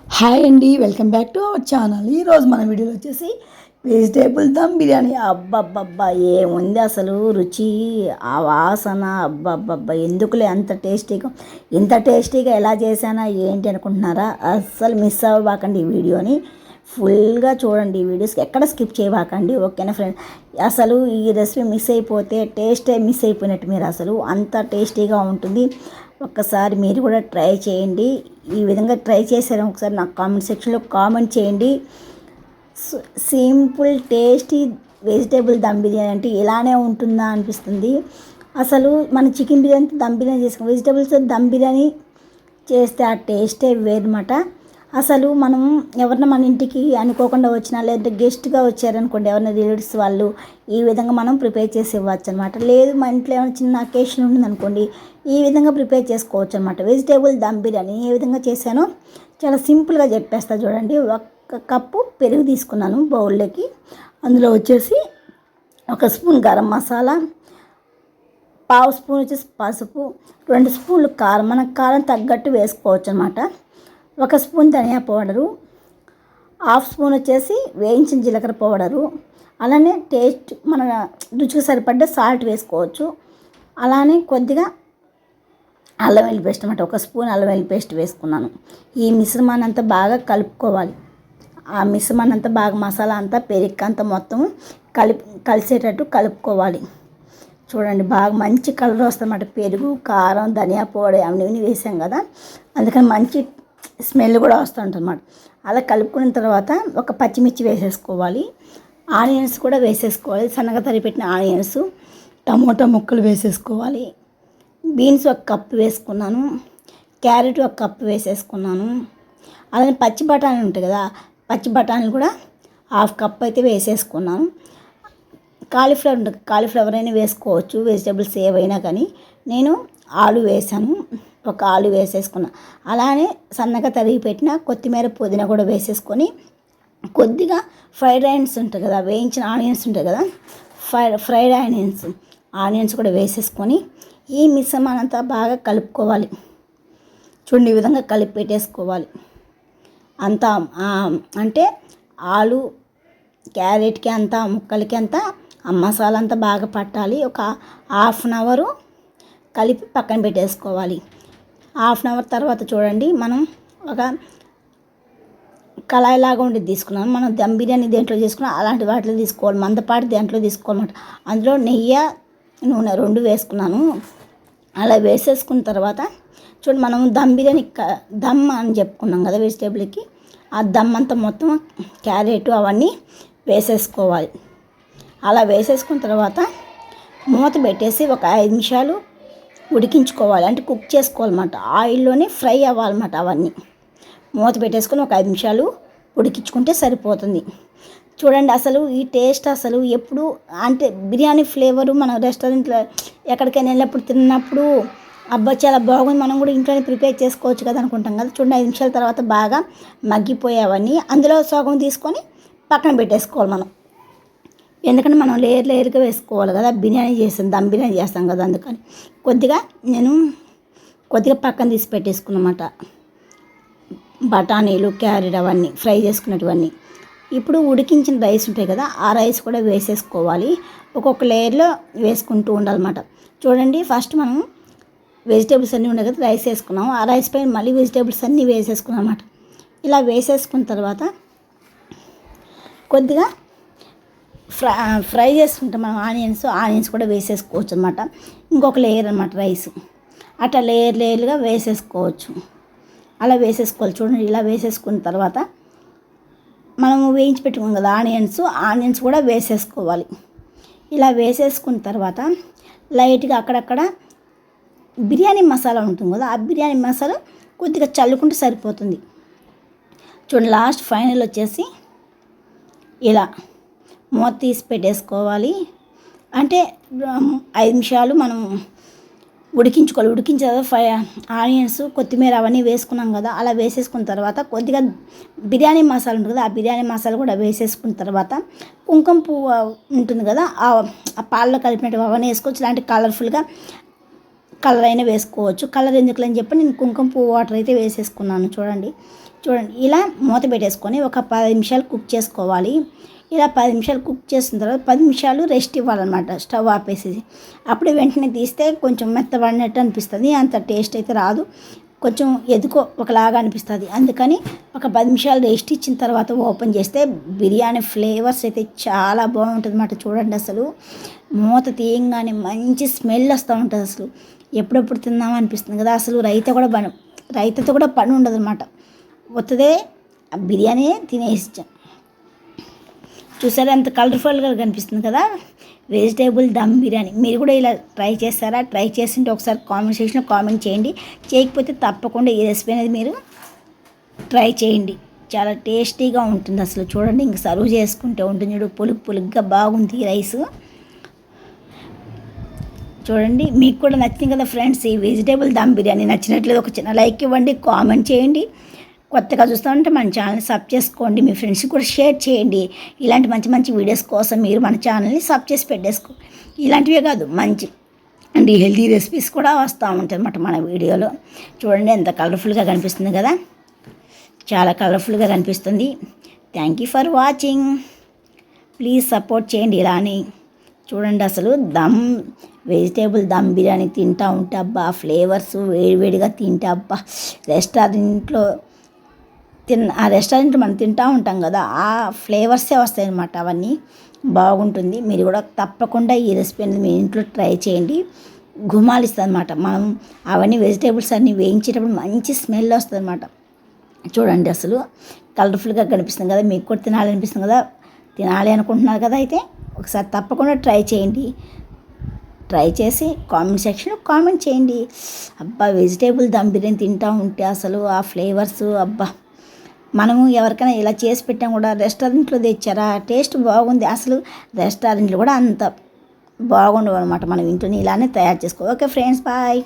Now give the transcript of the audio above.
Hi అండి, welcome back to our channel. ఈరోజు మన వీడియోలో వచ్చేసి వెజిటేబుల్ దమ్ బిర్యానీ. అబ్బబ్బబ్బా, ఏముంది అసలు రుచి, ఆ వాసన, అబ్బబ్బబ్బా ఎందుకులే ఇంత టేస్టీగా ఎలా చేశానా ఏంటి అనుకుంటున్నారా? అస్సలు మిస్ అవ్వబాకండి ఈ వీడియోని, ఫుల్గా చూడండి. ఈ వీడియోస్కి ఎక్కడ స్కిప్ చేయబాకండి, ఓకేనా ఫ్రెండ్? అసలు ఈ రెసిపీ మిస్ అయిపోతే టేస్టే మిస్ అయిపోయినట్టు. మీరు అసలు అంత టేస్టీగా ఉంటుంది. ఒక్కసారి మీరు కూడా ట్రై చేయండి. ఈ విధంగా ట్రై చేశారు ఒకసారి నాకు కామెంట్ సెక్షన్లో కామెంట్ చేయండి. Simple tasty vegetable dum biryani అంటే ఇలానే ఉంటుందా అనిపిస్తుంది. అసలు మన చికెన్ బిర్యానీ దమ్ బిర్యానీ చేసుకుని వెజిటేబుల్స్ దమ్ బిర్యానీ చేస్తే ఆ టేస్టే వేరన్నమాట. అసలు మనం ఎవరిన మన ఇంటికి అనుకోకుండా వచ్చినా, లేదంటే గెస్ట్గా వచ్చారనుకోండి, ఎవరైనా రిలేటివ్స్ వాళ్ళు, ఈ విధంగా మనం ప్రిపేర్ చేసి ఇవ్వచ్చు అనమాట. లేదు మా ఇంట్లో ఏమైనా చిన్న అకేషన్ ఉందనుకోండి, ఈ విధంగా ప్రిపేర్ చేసుకోవచ్చు అనమాట. వెజిటేబుల్ దమ్ బిర్యానీ ఏ విధంగా చేశానో చాలా సింపుల్గా చెప్పేస్తా చూడండి. 1 కప్పు పెరుగు తీసుకున్నాను బౌల్లోకి. అందులో వచ్చేసి 1 స్పూన్ గరం మసాలా, 1/2 స్పూన్ వచ్చేసి పసుపు, 2 స్పూన్లు కారం, మనకు కారం తగ్గట్టు వేసుకోవచ్చు అనమాట. 1 స్పూన్ ధనియా పౌడరు, 1/2 స్పూన్ వచ్చేసి వేయించిన జీలకర్ర పౌడరు, అలానే టేస్ట్ మన రుచికి సరిపడ్డ సాల్ట్ వేసుకోవచ్చు. అలానే కొద్దిగా అల్లం వెల్లుల్లి పేస్ట్ అనమాట, 1 స్పూన్ అల్లం వెల్లుల్లి పేస్ట్ వేసుకున్నాను. ఈ మిశ్రమాన్ని అంతా బాగా కలుపుకోవాలి. ఆ మిశ్రమాన్ని అంతా బాగా మసాలా అంతా పెరిక్కంతా మొత్తం కలిసేటట్టు కలుపుకోవాలి. చూడండి, బాగా మంచి కలర్ వస్తుందన్నమాట. పెరుగు, కారం, ధనియా పౌడర్ అవన్నీ వేసాం కదా, అందుకని మంచి స్మెల్ కూడా వస్తుంటుంది అన్నమాట. అలా కలుపుకున్న తర్వాత 1 పచ్చిమిర్చి వేసేసుకోవాలి. ఆనియన్స్ కూడా వేసేసుకోవాలి, సన్నగా తరిగిపెట్టిన ఆనియన్స్, టమోటా ముక్కలు వేసేసుకోవాలి. బీన్స్ 1 కప్పు వేసుకున్నాను, క్యారెట్ 1 కప్పు వేసేసుకున్నాను. అలానే పచ్చి బఠానీ ఉంటాయి కదా, పచ్చి బఠానీలు కూడా 1/2 కప్పు అయితే వేసేసుకున్నాను. కాలీఫ్లవర్ ఉంటుంది, కాలీఫ్లవర్ అయినా వేసుకోవచ్చు, వెజిటేబుల్స్ ఏవైనా కానీ. నేను ఆలు వేసాను, 1 ఆలు వేసేసుకున్నా. అలానే సన్నగా తరిగి పెట్టిన కొత్తిమీర, పుదీనా కూడా వేసేసుకొని, కొద్దిగా ఫ్రైడ్ ఆనియన్స్ ఉంటాయి కదా, వేయించిన ఆనియన్స్ ఉంటాయి కదా, ఫ్రైడ్ ఆనియన్స్ కూడా వేసేసుకొని ఈ మిశ్రమాన్ని అంతా బాగా కలుపుకోవాలి. చూడండి, ఈ విధంగా కలిపి పెట్టేసుకోవాలి అంతా. అంటే ఆలు క్యారెట్కి అంతా, ముక్కలకి అంతా ఆ మసాలా అంతా బాగా పట్టాలి. 1 హాఫ్ అన్ అవరు కలిపి పక్కన పెట్టేసుకోవాలి. హాఫ్ అన్ అవర్ తర్వాత చూడండి, మనం ఒక కళాయిలాగా ఉండేది తీసుకున్నాం. మనం దమ్ బిర్యానీ దేంట్లో చేసుకున్నాం అలాంటి వాటిలో తీసుకోవాలి, మందపాటి దేంట్లో తీసుకోవాలన్నమాట. అందులో నెయ్యి, నూనె 2 వేసుకున్నాను. అలా వేసేసుకున్న తర్వాత చూడండి, మనం దమ్ బిర్యానీ దమ్ అని చెప్పుకున్నాం కదా వెజిటేబుల్కి, ఆ దమ్ అంతా మొత్తం క్యారెట్ అవన్నీ వేసేసుకోవాలి. అలా వేసేసుకున్న తర్వాత మూత పెట్టేసి 5 నిమిషాలు ఉడికించుకోవాలి, అంటే కుక్ చేసుకోవాలన్నమాట. ఆయిల్లోనే ఫ్రై అవ్వాలన్నమాట అవన్నీ. మూత పెట్టేసుకొని 5 నిమిషాలు ఉడికించుకుంటే సరిపోతుంది. చూడండి, అసలు ఈ టేస్ట్ అసలు ఎప్పుడు అంటే బిర్యానీ ఫ్లేవరు మనం రెస్టారెంట్లో ఎక్కడికైనా వెళ్ళినప్పుడు తిన్నప్పుడు అబ్బా చాలా బాగుంది, మనం కూడా ఇంట్లోనే ప్రిపేర్ చేసుకోవచ్చు కదా అనుకుంటాం కదా. చూడండి, 5 నిమిషాల తర్వాత బాగా మగ్గిపోయేవన్నీ అందులో సగం తీసుకొని పక్కన పెట్టేసుకోవాలి మనం. ఎందుకంటే మనం లేయర్గా వేసుకోవాలి కదా, బిర్యానీ చేస్తాం, దమ్ బిర్యానీ చేస్తాం కదా, అందుకని నేను కొద్దిగా పక్కన తీసి పెట్టేసుకున్నమాట. బఠానీలు, క్యారెట్ అవన్నీ ఫ్రై చేసుకున్నటువన్నీ. ఇప్పుడు ఉడికించిన రైస్ ఉంటాయి కదా, ఆ రైస్ కూడా వేసేసుకోవాలి. ఒక్కొక్క లేయర్లో వేసుకుంటూ ఉండాలన్నమాట. చూడండి, ఫస్ట్ మనం వెజిటేబుల్స్ అన్నీ ఉన్నాయి కదా, రైస్ వేసుకున్నాం. ఆ రైస్ పైన మళ్ళీ వెజిటేబుల్స్ అన్నీ వేసేసుకున్నాం అన్నమాట. ఇలా వేసేసుకున్న తర్వాత కొద్దిగా ఫ్రై చేసుకుంటాం మనం. ఆనియన్స్ కూడా వేసేసుకోవచ్చు అనమాట. ఇంకొక లేయర్ అనమాట రైస్. అట్లా లేయర్గా వేసేసుకోవచ్చు. అలా వేసేసుకోవాలి. చూడండి, ఇలా వేసేసుకున్న తర్వాత మనము వేయించి పెట్టుకున్నాం కదా ఆనియన్స్ కూడా వేసేసుకోవాలి. ఇలా వేసేసుకున్న తర్వాత లైట్గా అక్కడక్కడ బిర్యానీ మసాలా ఉంటుంది కదా, ఆ బిర్యానీ మసాలా కొద్దిగా చల్లుకుంటే సరిపోతుంది. చూడండి, లాస్ట్ ఫైనల్ వచ్చేసి ఇలా మూత తీసి పెట్టేసుకోవాలి. అంటే 5 నిమిషాలు మనం ఉడికించుకోవాలి. ఉడికించిన ఆనియన్స్, కొత్తిమీర అవన్నీ వేసుకున్నాం కదా, అలా వేసేసుకున్న తర్వాత కొద్దిగా బిర్యానీ మసాలా ఉంటుంది కదా, ఆ బిర్యానీ మసాలా కూడా వేసేసుకున్న తర్వాత కుంకుమ పువ్వు ఉంటుంది కదా, ఆ పాలలో కలిపినట్టు అవన్నీ వేసుకోవచ్చు. ఇలాంటి కలర్ఫుల్గా కలర్ అయినా వేసుకోవచ్చు. కలర్ ఎందుకులని చెప్పి నేను కుంకుమ పువ్వు వాటర్ అయితే వేసేసుకున్నాను. చూడండి ఇలా మూత పెట్టేసుకొని ఒక 10 నిమిషాలు కుక్ చేసుకోవాలి. ఇలా 10 నిమిషాలు కుక్ చేసిన తర్వాత 10 నిమిషాలు రెస్ట్ ఇవ్వాలన్నమాట స్టవ్ ఆపేసేసి. అప్పుడు వెంటనే తీస్తే కొంచెం మెత్తబడినట్టు అనిపిస్తుంది, అంత టేస్ట్ అయితే రాదు, కొంచెం ఎదుకో ఒకలాగా అనిపిస్తుంది. అందుకని ఒక 10 నిమిషాలు రెస్ట్ ఇచ్చిన తర్వాత ఓపెన్ చేస్తే బిర్యానీ ఫ్లేవర్స్ అయితే చాలా బాగుంటుంది అన్నమాట. చూడండి అసలు మూత తీయంగానే మంచి స్మెల్ వస్తూ ఉంటుంది. అసలు ఎప్పుడెప్పుడు తిందామా అనిపిస్తుంది కదా. అసలు రైతాతో కూడా పని ఉండదు అనమాట, వస్తుందే బిర్యానీ తినేసాం. చూసారా ఎంత కలర్ఫుల్గా కనిపిస్తుంది కదా వెజిటేబుల్ దమ్ బిర్యానీ. మీరు కూడా ఇలా ట్రై చేస్తారా? ట్రై చేసింటే ఒకసారి కామెంట్ సెక్షన్లో కామెంట్ చేయండి. చేయకపోతే తప్పకుండా ఈ రెసిపీ అనేది మీరు ట్రై చేయండి, చాలా టేస్టీగా ఉంటుంది. అసలు చూడండి ఇంక సర్వ్ చేసుకుంటే ఉంటుంది చూడు, పులుగ్గా బాగుంది రైస్. చూడండి మీకు కూడా నచ్చింది కదా ఫ్రెండ్స్ ఈ వెజిటేబుల్ దమ్ బిర్యానీ. నచ్చినట్లేదు ఒక చిన్న లైక్ ఇవ్వండి, కామెంట్ చేయండి. కొత్తగా చూస్తామంటే మన ఛానల్ని సబ్ చేసుకోండి, మీ ఫ్రెండ్స్కి కూడా షేర్ చేయండి. ఇలాంటి మంచి మంచి వీడియోస్ కోసం మీరు మన ఛానల్ని సబ్ చేసి పెట్టేసుకోండి. ఇలాంటివే కాదు మంచి అండ్ హెల్తీ రెసిపీస్ కూడా వస్తూ ఉంటాయి అన్నమాట మన వీడియోలో. చూడండి ఎంత కలర్ఫుల్గా కనిపిస్తుంది కదా, చాలా కలర్ఫుల్గా కనిపిస్తుంది. Thank you for watching, please support చేయండి ఇలాని. చూడండి అసలు వెజిటేబుల్ దమ్ బిర్యానీ తింటూ ఉంటే అబ్బా ఫ్లేవర్స్ వేడివేడిగా తింటే అబ్బా రెస్టారెంట్లో మనం తింటూ ఉంటాం కదా ఆ ఫ్లేవర్సే వస్తాయి అన్నమాట. అవన్నీ బాగుంటుంది. మీరు కూడా తప్పకుండా ఈ రెసిపీ అనేది మీ ఇంట్లో ట్రై చేయండి, గుమాలిస్తుంది అనమాట. మనం అవన్నీ వెజిటేబుల్స్ అన్నీ వేయించేటప్పుడు మంచి స్మెల్ వస్తుంది అనమాట. చూడండి అసలు కలర్ఫుల్గా కనిపిస్తుంది కదా, మీకు కూడా తినాలనిపిస్తుంది కదా, తినాలి అనుకుంటున్నారు కదా, అయితే ఒకసారి తప్పకుండా ట్రై చేయండి. ట్రై చేసి కామెంట్ సెక్షన్లో కామెంట్ చేయండి. అబ్బా వెజిటేబుల్ దమ్ బిర్యానీ తింటూ ఉంటే అసలు ఆ ఫ్లేవర్స్ అబ్బా, మనము ఎవరికైనా ఇలా చేసి పెట్టాం కూడా రెస్టారెంట్లో తెచ్చారా టేస్ట్ బాగుంది. అసలు రెస్టారెంట్లు కూడా అంత బాగుండవు అనమాట, మనం ఇంట్లోనే ఇలానే తయారు చేసుకో. Okay friends, bye.